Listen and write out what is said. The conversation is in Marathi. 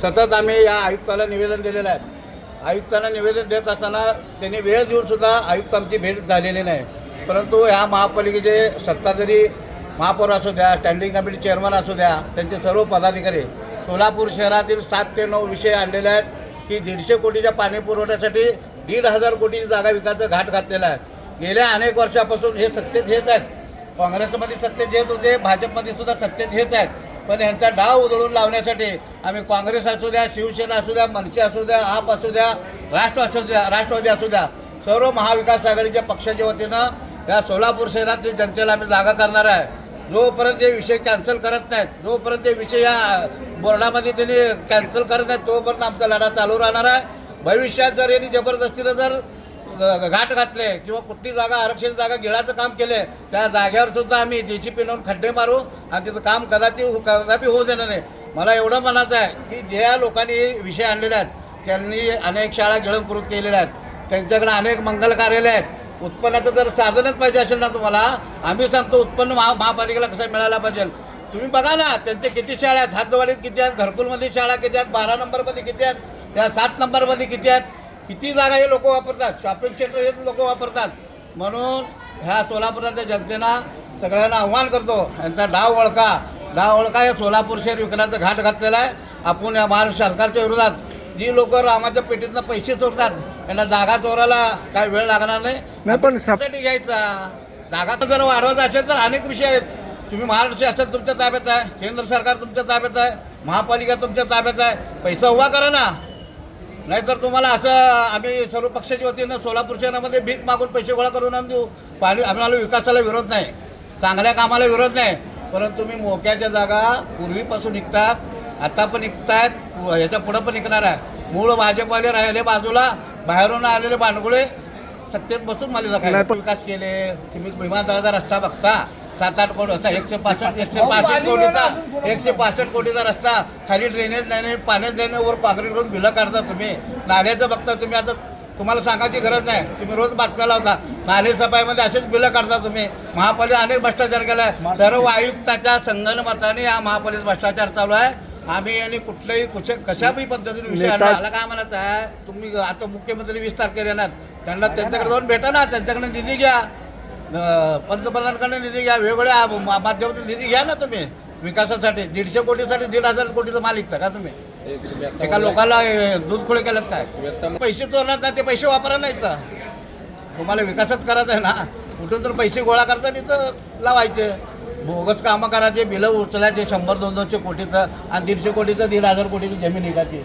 सतत आम्ही या आयुक्ताला निवेदन दिलेलं आहे. आयुक्तांना निवेदन देत असताना त्यांनी वेळ देऊनसुद्धा आयुक्त आमची भेट झालेली नाही. परंतु ह्या महापालिकेचे सत्ताधारी महापौर असू द्या, स्टँडिंग कमिटी चेअरमन असू द्या, त्यांचे सर्व पदाधिकारी सोलापूर शहरातील 7 ते 9 विषय आणलेले आहेत की 150 कोटीच्या पाणी पुरवठ्यासाठी 1,500 कोटीची जागा विकायचं घाट घातलेला आहे. गेल्या अनेक वर्षापासून हे सत्तेत हेच आहेत. काँग्रेसमध्ये सत्तेत हेच होते, भाजपमध्ये सुद्धा सत्तेत हेच आहेत. पण ह्यांचा डाव उधळून लावण्यासाठी आम्ही काँग्रेस असू द्या, शिवसेना असू द्या, मनसे असू द्या, आप असू द्या, राष्ट्रवादी असू द्या, सर्व महाविकास आघाडीच्या पक्षाच्या वतीनं या सोलापूर शहरातील जनतेला आम्ही जागा करणार आहे. जोपर्यंत हे विषय कॅन्सल करत नाहीत, जोपर्यंत हे विषय या बोर्डामध्ये त्यांनी कॅन्सल करत नाहीत, तोपर्यंत आमचा लढा चालू राहणार आहे. भविष्यात जर यांनी जबरदस्तीनं जर घाट घातले किंवा कुठली जागा आरक्षित जागा गिळाचं काम केले, त्या जागेवर सुद्धा आम्ही JCP लावून खड्डे मारू आणि तिथं काम कदापि होऊ देणार नाही. मला एवढं म्हणायचं आहे की ज्या लोकांनी विषय आणलेले आहेत त्यांनी अनेक शाळा गिळंकृत केलेल्या आहेत, त्यांच्याकडे अनेक मंगल कार्यालय आहेत. उत्पन्नाचं जर साधनच पाहिजे असेल ना तुम्हाला, आम्ही सांगतो उत्पन्न महापालिकेला कसं मिळायला पाहिजे. तुम्ही बघा ना त्यांचे किती शाळा आहेत, हातवाडीत किती आहेत, घरकुलमध्ये शाळा किती आहेत, 12 नंबरमध्ये किती आहेत, त्या 7 नंबरमध्ये किती आहेत, किती जागा हे लोक वापरतात, शॉपिंग सेंटर हे लोक वापरतात. म्हणून ह्या सोलापुरातल्या जनतेला सगळ्यांना आव्हान करतो, यांचा डाव ओळखा या सोलापूर शहर विकण्याचा घाट घातलेला आहे. आपण या महाराष्ट्र सरकारच्या विरोधात जी लोक रामाच्या पेटीतनं पैसे चोरतात त्यांना जागा चोरायला काय वेळ लागणार नाही. पण साठी घ्यायचा जागा जर वाढवत असेल तर अनेक विषय आहेत. तुम्ही महाराष्ट्र शासन तुमच्या ताब्यात आहे, केंद्र सरकार तुमच्या ताब्यात आहे, महापालिका तुमच्या ताब्यात आहे, पैसा उभा करा ना. नाहीतर तुम्हाला असं आम्ही सर्व पक्षाच्या वतीनं सोलापूर शहरामध्ये भीक मागून पैसे गोळा करून आणून देऊ. आम्हाला विकासाला विरोध नाही, चांगल्या कामाला विरोध नाही. परंतु तुम्ही मोक्याच्या जागा पूर्वीपासून निघतात, आता पण निघतायत, ह्याच्या पुढं पण निघणार आहे. मूळ भाजपवाले राहिले बाजूला, बाहेरून आलेले बांडगुळे सत्तेत बसून मला विकास केले. तुम्ही विमानतळाचा रस्ता बघता, 7-8 कोटी, 165 कोटीचा रस्ता, खाली ड्रेनेज नाही, पाण्यात नाही, वर पागरी करून बिलं काढता तुम्ही. नाल्याचं बघता तुम्ही, आता तुम्हाला सांगायची गरज नाही, तुम्ही रोज बातम्या लावता. नाले सफाईमध्ये असेच बिलं काढता तुम्ही. महापालिका अनेक भ्रष्टाचार केला आहे. सर्व आयुक्ताच्या संगनमताने या महापालिकेत भ्रष्टाचार चालू आहे. आम्ही आणि कुठल्याही कशाही पद्धतीने विषय आला काय म्हणायचं आहे. तुम्ही आता मुख्यमंत्री 20 तारखेला येणार, त्यांना त्यांच्याकडे जाऊन भेटा ना, त्यांच्याकडे निधी घ्या, पंतप्रधानांकडे निधी घ्या, वेगवेगळ्या माध्यमातून निधी घ्या ना तुम्ही विकासासाठी. 150 कोटीसाठी 1,500 कोटीचा माल विकता का तुम्ही? एका लोकांना दूध खोळे केलं काय? पैसे चोरणार नाही, ते पैसे वापरा नाही. तुम्हाला विकासच करायचं आहे ना, कुठून तर पैसे गोळा करता तिथं लावायचे, बोगस कामं करायचे, बिलं उचलायचे 100-200 कोटीचं आणि 150 कोटीचं 1,500 कोटीची जमीन विकायची.